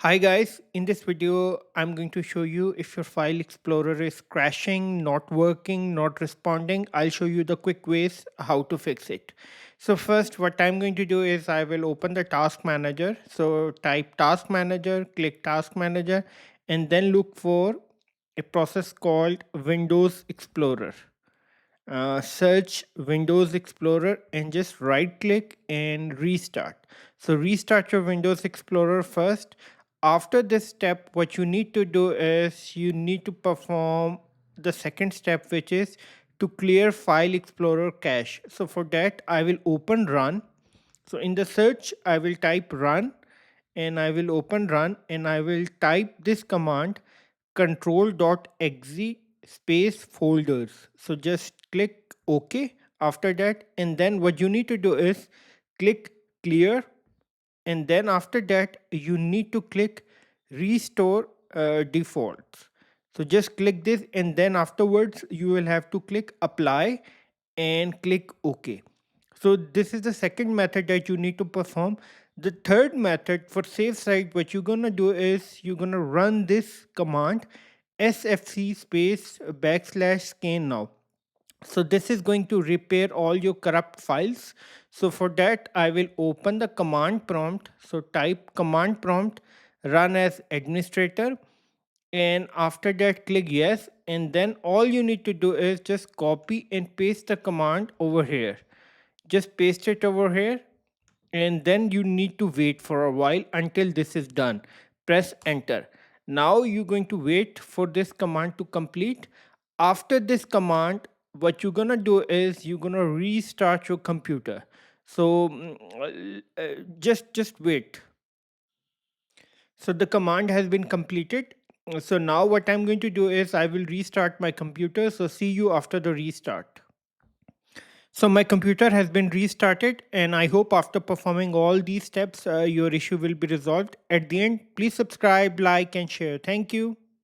Hi guys, in this video I'm going to show you if your file explorer is crashing, not working, not responding. I'll show you the quick ways how to fix it. So first what I'm going to do is I will open the task manager. So type task manager, click task manager and then look for a process called Windows Explorer. Search Windows Explorer and just right click and restart. So restart your Windows Explorer first. After this step, what you need to do is you need to perform the second step, which is to clear File Explorer cache. So for that, I will open run. So in the search, I will type run and I will open run and I will type this command control.exe space folders. So just click OK after that. And then what you need to do is click clear. And then after that, you need to click restore defaults. So just click this and then afterwards you will have to click apply and click OK. So this is the second method that you need to perform. The third method, for safe side, what you're gonna do is you're gonna run this command sfc space backslash scan now. So this is going to repair all your corrupt files. So for that, I will open the command prompt. So type command prompt run as administrator and after that click yes, and then all you need to do is just copy and paste the command over here. Just paste it over here and then you need to wait for a while until this is done. Press enter. Now you're going to wait for this command to complete. After this command, what you're gonna do is you're gonna restart your computer. So just wait. So the command has been completed. So now what I'm going to do is I will restart my computer. So see you after the restart. So my computer has been restarted and I hope after performing all these steps, your issue will be resolved. At the end, please subscribe, like and share. Thank you.